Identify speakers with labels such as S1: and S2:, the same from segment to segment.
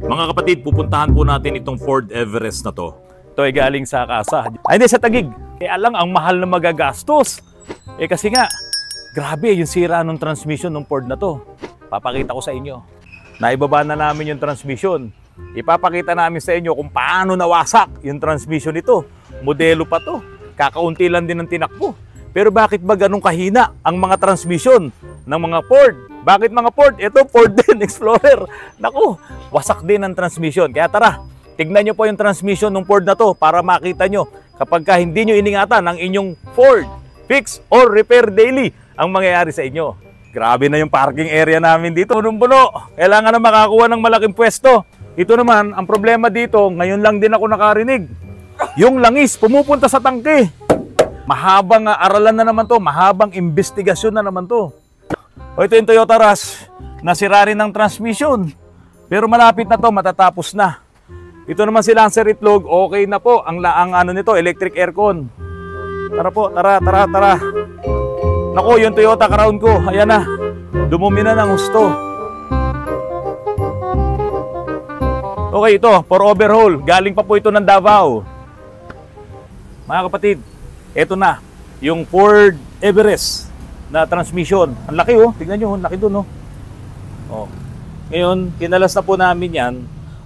S1: Mga kapatid, pupuntahan po natin itong Ford Everest na to. Ito ay galing sa Kasa. Ay, hindi, sa Taguig. Kaya lang, ang mahal na magagastos. Kasi nga, grabe yung sira ng transmission ng Ford na to. Papakita ko sa inyo. Naibaba na namin yung transmission. Ipapakita namin sa inyo kung paano nawasak yung transmission nito. Modelo pa to. Kakaunti lang din ang tinakbo. Pero bakit ba ganun kahina ang mga transmission ng mga Ford? Bakit mga Ford? Ito Ford din, Explorer. Naku, wasak din ang transmission. Kaya tara, tignan nyo po yung transmission ng Ford na to para makita nyo kapag hindi nyo iningatan ang inyong Ford, fix or repair daily ang mangyayari sa inyo. Grabe na yung parking area namin dito. Punong-puno. Kailangan na makakuha ng malaking pwesto. Ito naman, ang problema dito, ngayon lang din ako nakarinig. Yung langis, pumupunta sa tangke. Mahabang aralan na naman to, mahabang investigasyon na naman to. O ito yung Toyota Rush, nasira rin ng transmission. Pero malapit na to, matatapos na. Ito naman si Lancer Itlog, okay na po. Ang ano nito, electric aircon. Tara po, tara. Naku, yung Toyota Crown ko, ayan na. Dumumi na ng husto. Okay, ito, for overhaul. Galing pa po ito ng Davao. Mga kapatid, ito na, yung Ford Everest na transmission. Ang laki oh, tignan nyo, ang laki dun oh. Oh. Ngayon, kinalas na po namin yan.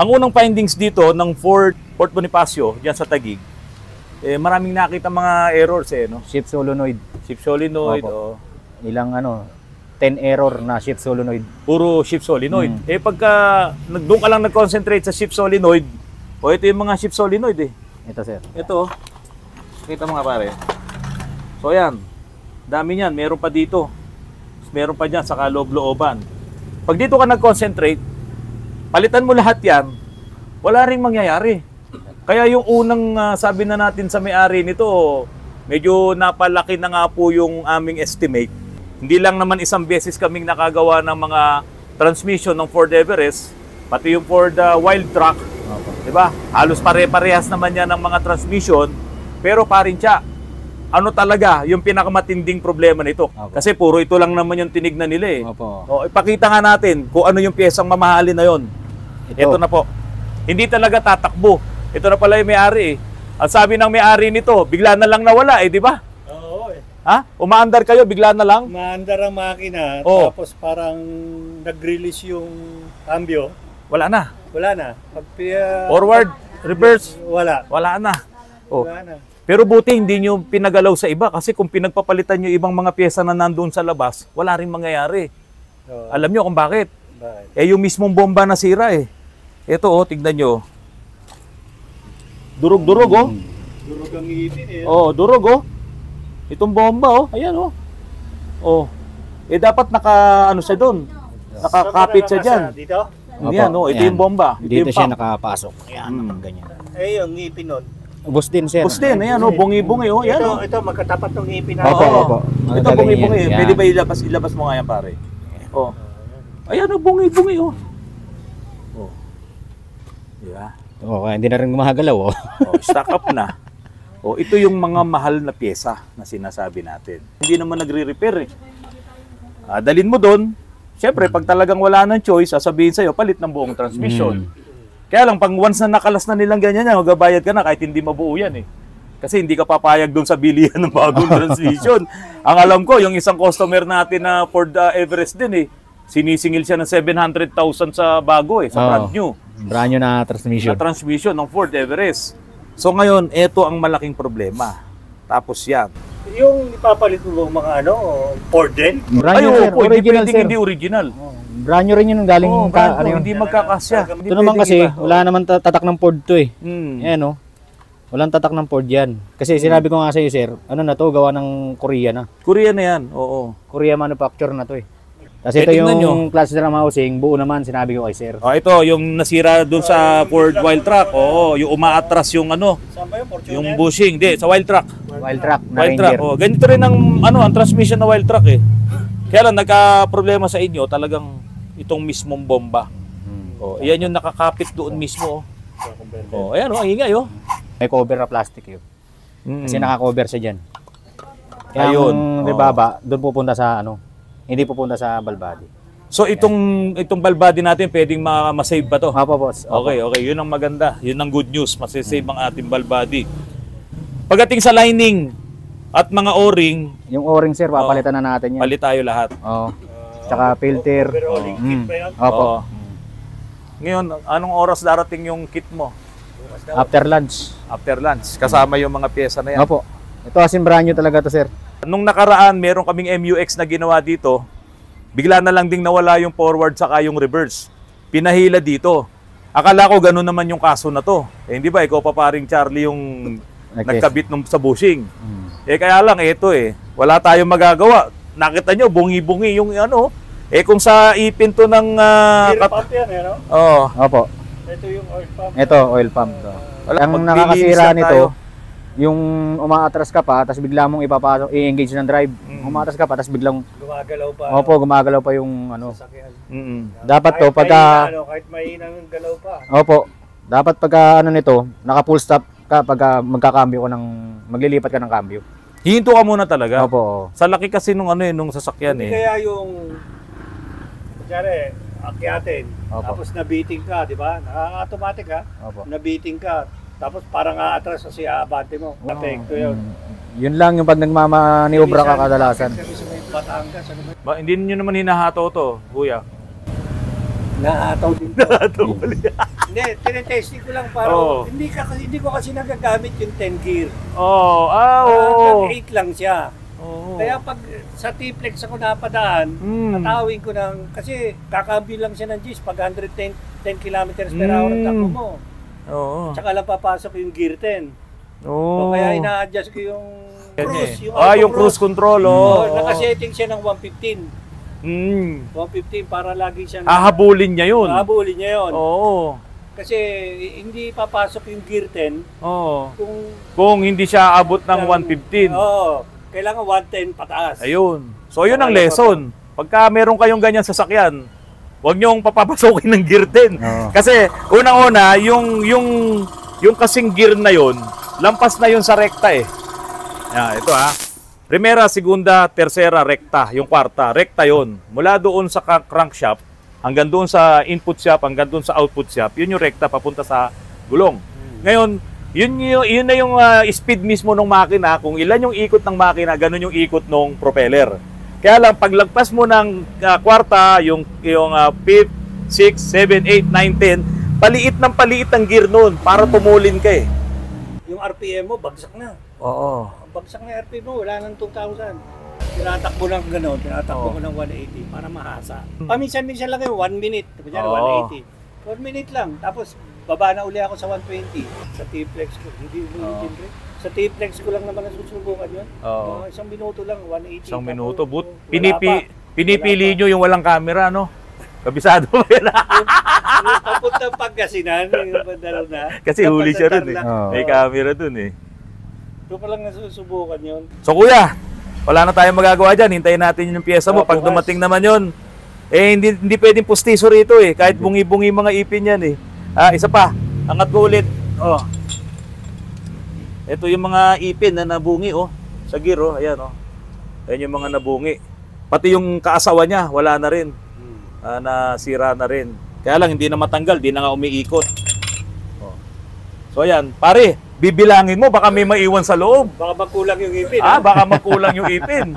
S1: Ang unang findings dito ng Ford Bonifacio, dyan sa Taguig, maraming nakita mga errors no?
S2: Shift solenoid.
S1: Shift solenoid, oh.
S2: Ilang 10 error na shift solenoid.
S1: Puro shift solenoid. Pagka doon ka lang nag-concentrate sa shift solenoid, ito yung mga shift solenoid
S2: Ito sir.
S1: Ito, kita mga pare. So yan, dami niyan, meron pa dito. Meron pa dyan sa kaloob-looban. Pag dito ka nag-concentrate, palitan mo lahat yan, wala ring mangyayari. Kaya yung unang sabi na natin sa may-ari nito, medyo napalaki na nga po yung aming estimate. Hindi lang naman isang beses kaming nakagawa ng mga transmission ng Ford Everest, pati yung Ford Wild Track. Diba? Halos pare-parehas naman yan ng mga transmission, pero parin siya. Ano talaga yung pinakamatinding problema nito? Kasi puro ito lang naman yung tinignan nila O, ipakita nga natin kung ano yung piyesang mamahalin na yon. Ito na po. Hindi talaga tatakbo. Ito na pala yung may-ari Ang sabi ng may-ari nito, bigla na lang nawala di ba?
S3: Oo
S1: Ha? Umaandar kayo, bigla na lang?
S3: Umaandar ang makina, tapos parang nag-release yung cambio.
S1: Wala na.
S3: Wala na.
S1: Forward, reverse.
S3: Wala.
S1: Wala na.
S3: Wala na.
S1: Pero buti hindi nyo pinagalaw sa iba kasi kung pinagpapalitan nyo ibang mga pyesa na nandun sa labas, wala rin mangyayari. Alam nyo kung bakit? Yung mismong bomba nasira Ito tignan nyo. Durog-durog
S3: Durog ang ngipin
S1: durog Itong bomba ayan dapat siya doon. Nakakapit siya dyan.
S3: Dito?
S1: Yan ito yung bomba.
S2: Dito siya nakapasok. Ayan, ganyan.
S3: Yung ngipin nun.
S2: Bus din sir.
S1: Bus din, ayan bungi-bungi Yan
S3: Ito magkatapat ng ngipin na.
S2: Opo.
S1: Ito bungi-bungi. Pwede ba ilabas mo nga yan pare? Ayan bungi-bungi Diba?
S2: Kaya hindi na rin mahagalaw
S1: Stock up na. Ito yung mga mahal na pyesa na sinasabi natin. Hindi naman nagre-repair dalin mo doon. Siyempre, pag talagang wala ng choice, sasabihin sa'yo, palit ng buong transmission. Kaya lang, pag once na nakalas na nilang ganyan yan, magabayad ka na kahit hindi mabuo yan Kasi hindi ka papayag doon sa bilihan ng bagong transmission. Ang alam ko, yung isang customer natin na Ford Everest din sinisingil siya ng 700,000 sa bago sa brand new.
S2: Brand new na transmission.
S1: Na transmission ng Ford Everest. So ngayon, ito ang malaking problema. Tapos yan.
S3: Yung ipapalit mo mga Ford din?
S2: Brand new sir, original sir.
S1: Hindi original.
S2: Brand new rin yun galing
S1: hindi magkakasya.
S2: Ito naman kasi, wala naman tatak ng Ford to Ayan walang tatak ng Ford yan. Kasi sinabi ko nga sa iyo sir, na to, gawa ng Korea na.
S1: Korea na yan, oo.
S2: Korea manufacture na to Kasi ito yung clutch drum housing, buo naman, sinabi ko kay sir.
S1: Ito, yung nasira dun sa Ford Wild Track, yung umaatras yung
S3: Saan ba yung Fortuner?
S1: yung bushing, sa Wild Track.
S2: Wild Track na
S1: Wild Track,
S2: Ranger.
S1: ganito rin ang transmission na Wild Track Kaya lang, nagka-problema sa inyo, talagang itong mismong bomba. Yan yung nakakapit doon mismo. Ayan ang ingay
S2: May cover na plastic Kasi naka-cover siya dyan. Kaya
S1: Ayun.
S2: yung ribaba, doon pupunta sa hindi pupunta sa balbadi.
S1: So itong valve body natin pwedeng ma-save ba to?
S2: Opo, boss. Opo.
S1: Okay, okay. Yun ang maganda. Yun ang good news. Masisave ang ating valve body. Pagdating sa lining at mga o-ring,
S2: Yung o-ring, sir, papalitan na natin yan.
S1: palit tayo lahat.
S2: Oo. Tsaka filter.
S3: Overalling kit ba yan?
S2: Opo.
S1: Oo. Ngayon, anong oras darating yung kit mo?
S2: After lunch.
S1: After lunch. Kasama yung mga pyesa na yan.
S2: Opo. Ito asin brand new talaga to, sir.
S1: Nung nakaraan, meron kaming MUX na ginawa dito. Bigla na lang ding nawala yung forward saka yung reverse. Pinahila dito. Akala ko ganun naman yung kaso na to. Eh hindi ba, ikaw pa paring Charlie yung nagkabit sa bushing. Kaya lang, ito wala tayong magagawa. Nakita nyo, bungi-bungi yung ano. Kung sa ipin to ng...
S3: Gear pump yan, no?
S1: Oo.
S2: Opo.
S3: Ito yung oil pump.
S2: Ito, oil pump to. Ang
S1: Magbibihis
S2: nakakasira
S1: lang
S2: nito,
S1: tayo.
S2: yung umaatras ka pa, tapos bigla mong ipapasok, i-engage ng drive. Umaatras ka pa, tapos biglang,
S3: Gumagalaw pa.
S2: opo, gumagalaw pa yung ano.
S3: Sasakyan.
S2: Dapat to,
S3: Kahit mahina ng galaw pa.
S2: opo, dapat pagka ano nito, naka full stop ka pagka magkakambyo ko maglilipat ka ng cambio.
S1: Hihinto ka muna talaga.
S2: Opo.
S1: Sa laki kasi nung nung sasakyan
S3: Hindi kaya yung, kunyari, akyatin,
S2: Opo.
S3: tapos nabiting ka, di ba? Naka-automatic ka,
S2: Opo.
S3: nabiting ka, tapos parang aatras kasi aabante mo. Apekto yun.
S2: Yun lang yung pag nagmamaniobra ka kadalasan.
S3: Kami sa may Batangas, ano ba?
S1: Hindi nyo naman hinahato to, kuya.
S3: Naataw din to. Hindi, tinetesting ko lang para
S1: Oo.
S3: hindi ko kasi nagagamit yung 10 gear.
S1: Oo.
S3: Hanggang 8 lang siya.
S1: Oo.
S3: Kaya pag sa T-Flex ako napadaan, natawin ko ng, kasi kakambyo lang siya ng G's pag 110 kilometers per hour ang takbo mo.
S1: Oo.
S3: Tsaka lang papasok yung gear 10.
S1: Oo.
S3: So, kaya ina-adjust ko yung cruise.
S1: Yung cruise control.
S3: Nakasetting siya ng 115. 115 para lagi siyang
S1: Hahabulin niya yun.
S3: Hahabulin niya yun.
S1: Oo.
S3: Kasi hindi papasok yung gear 10
S1: Oo.
S3: kung
S1: Kung hindi siya abot ng 115.
S3: Oo. Kailangan 110 pataas.
S1: Ayun. So yun ang lesson. Pagka meron kayong ganyan sasakyan, huwag niyong papapasokin ng gear 10.
S2: Oo.
S1: Kasi unang-una, yung kasing gear na yun, lampas na yun sa rekta ito Primera, segunda, tercera, rekta. Yung kwarta, rekta yun. Mula doon sa crankshaft, hanggang doon sa input shaft, hanggang doon sa output shaft, yun yung rekta papunta sa gulong. Ngayon, yun na yung speed mismo ng makina. Kung ilan yung ikot ng makina, ganun yung ikot ng propeller. Kaya lang, paglagpas mo ng kwarta, yung 5th, 6th, 7th, 8th, 9th, 10th, paliit ang gear nun para tumulin ka
S3: Yung RPM mo, bagsak na.
S1: Oo.
S3: Bagsak na RPM mo, wala nang 2,000. Tinatakbo lang gano'n, tinatakbo ko ng 180 para mahasa. Paminsan-minsan lang yun, 1 minute. Kunyari, 180. 1 minute lang. Tapos, baba na uli ako sa 120. Sa T-Flex ko. Hindi mo yung sa T-Flex ko lang naman nasusubukan yun. Isang minuto lang, 180.
S1: Isang minuto.
S3: Tapos,
S1: Pinipili nyo yung walang camera, no? Kabisado mo yan.
S3: Yung papuntang Pangasinan, yung bandalo na.
S1: Kasi huli siya rin May
S3: Oo.
S1: camera dun
S3: Ito pa lang nasusubukan yun.
S1: So kuya, wala na tayong magagawa dyan. Hintayin natin yung pyesa mo. Pag dumating naman yun, hindi pwedeng pustiso rito Kahit bungi-bungi mga ipin yan isa pa, angat ko ulit. Ito yung mga ipin na nabungi sa gear ayan Ayan yung mga nabungi. Pati yung kaasawa niya, wala na rin. Nasira na rin. Kaya lang hindi na matanggal, di na nga umiikot. So ayan, pare, bibilangin mo baka may maiwan sa loob.
S3: Baka magkulang yung ipin.
S1: Baka magkulang yung ipin.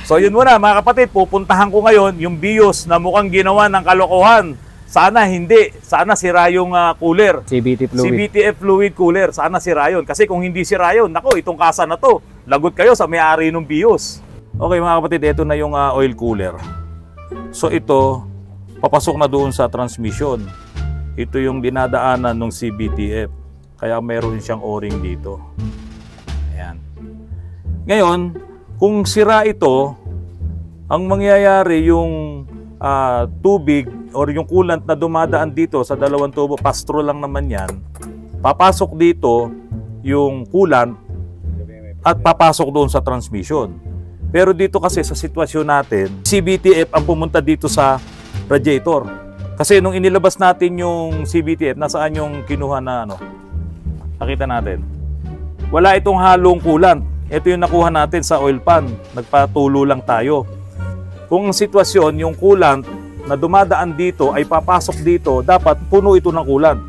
S1: So yun muna mga kapatid, pupuntahan ko ngayon yung BIOS na mukhang ginawa ng kalokohan. Sana hindi. Sana sira yung cooler.
S2: CVT fluid.
S1: CVTF fluid cooler. Sana sira yun. Kasi kung hindi sira yun, nako, itong kasa na to, lagot kayo sa may-ari ng BIOS. Okay mga kapatid, ito na yung oil cooler. So ito, papasok na doon sa transmission. Ito yung dinadaanan ng CVTF. Kaya meron siyang o-ring dito. Ayan. Ngayon, kung sira ito, ang mangyayari yung tubig or yung coolant na dumadaan dito sa dalawang tubo, pastro lang naman yan, papasok dito yung coolant at papasok doon sa transmission. Pero dito kasi sa sitwasyon natin, CVTF ang pumunta dito sa radiator. Kasi nung inilabas natin yung CVTF, nasaan yung kinuha na nakita natin. Wala itong halong coolant. Ito yung nakuha natin sa oil pan. Nagpatulo lang tayo. Kung ang sitwasyon, yung coolant na dumadaan dito ay papasok dito, dapat puno ito ng coolant.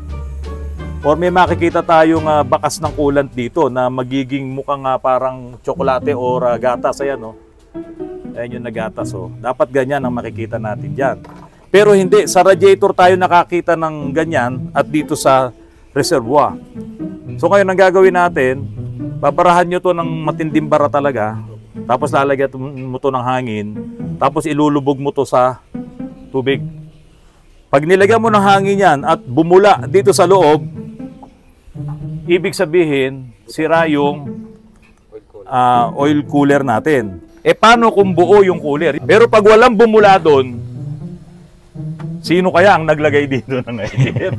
S1: Or may makikita tayong bakas ng coolant dito na magiging mukhang parang tsokolate or gatas. Ayan, oh. Ayan yung nagatas. Oh. Dapat ganyan ang makikita natin dyan. Pero hindi, sa radiator tayo nakakita ng ganyan at dito sa reservoir. So ngayon ang gagawin natin, babarahan nyo to ng matinding bara talaga. Tapos lalagyan mo to ng hangin. Tapos ilulubog mo to sa tubig. Pag nilagyan mo ng hangin yan at bumula dito sa loob, ibig sabihin, sira yung oil cooler natin. Paano kung buo yung cooler? Pero pag walang bumula doon, sino kaya ang naglagay dito ng air?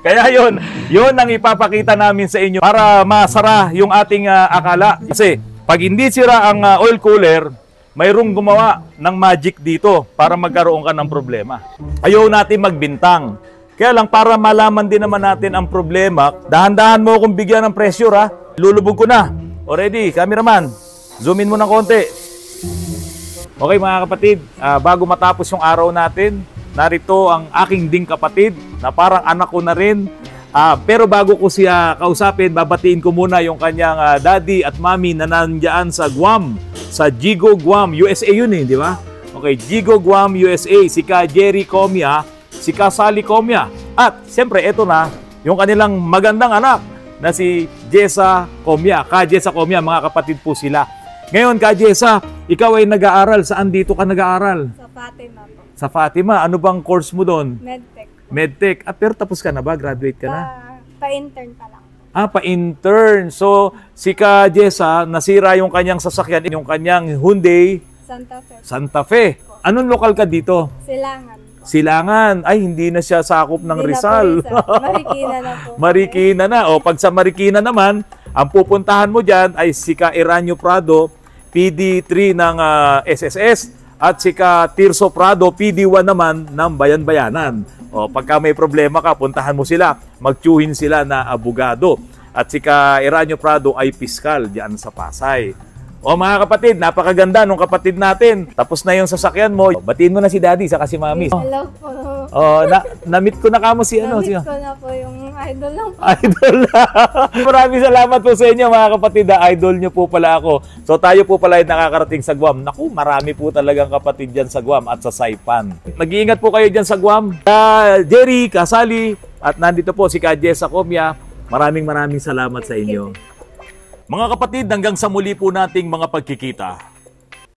S1: Kaya yun ang ipapakita namin sa inyo para masara yung ating akala. Kasi pag hindi sira ang oil cooler, mayroong gumawa ng magic dito para magkaroon ka ng problema. Ayaw natin magbintang. Kaya lang para malaman din naman natin ang problema, dahan-dahan mo akong bigyan ng pressure ha. Lulubog ko na. Already, cameraman, zoom in mo ng konti. Okay mga kapatid, bago matapos yung araw natin, narito ang aking ding kapatid na parang anak ko na rin. Pero bago ko siya kausapin, babatiin ko muna yung kanyang daddy at mommy na nandiyan sa Guam, sa Jigo, Guam, USA yun di ba? Okay, Jigo, Guam, USA, si Ka Jerry Comia, si Ka Sally Comia, at siyempre ito na, yung kanilang magandang anak na si Jessa Comia. Ka Jessa Comia, mga kapatid po sila. Ngayon, Ka Jessa, ikaw ay nag-aaral. Saan dito ka nag-aaral?
S4: Sa Fatima po.
S1: Sa Fatima. Ano bang course mo doon?
S4: Medtech.
S1: Medtech. Pero tapos ka na ba? Graduate ka na?
S4: Pa-intern pa lang.
S1: Pa-intern. So, si Ka Jessa, nasira yung kanyang sasakyan, yung kanyang Hyundai
S4: Santa Fe.
S1: Santa Fe. Anong lokal ka dito?
S4: Silangan.
S1: Silangan. Ay, hindi na siya sakop ng
S4: Hindi
S1: Rizal.
S4: Na po, Marikina na po.
S1: Marikina na. O, pag sa Marikina naman, ang pupuntahan mo dyan ay si Ka Eranio Prado, PD3 ng SSS, at si Ka Tirso Prado, PD1 naman ng Bayan-Bayanan. O, pagka may problema ka, puntahan mo sila, magtiyuhin sila na abogado. At si Ka Eranio Prado ay piskal diyan sa Pasay. O mga kapatid, napakaganda nung kapatid natin. Tapos na yung sasakyan mo. Batiin mo na si Daddy saka si Mami.
S4: Hello po.
S1: Na-meet ko na kamo si ano.
S4: Na-meet ko na po yung idol lang po.
S1: Idol na. Maraming salamat po sa inyo mga kapatid. Idol nyo po pala ako. So tayo po pala ay nakakarating sa Guam. Naku, marami po talagang kapatid dyan sa Guam at sa Saipan. Mag-iingat po kayo dyan sa Guam. Jerry, Ka Sally, at nandito po si Ka Jessa Comia. Maraming salamat sa inyo. Mga kapatid, hanggang sa muli po nating mga pagkikita.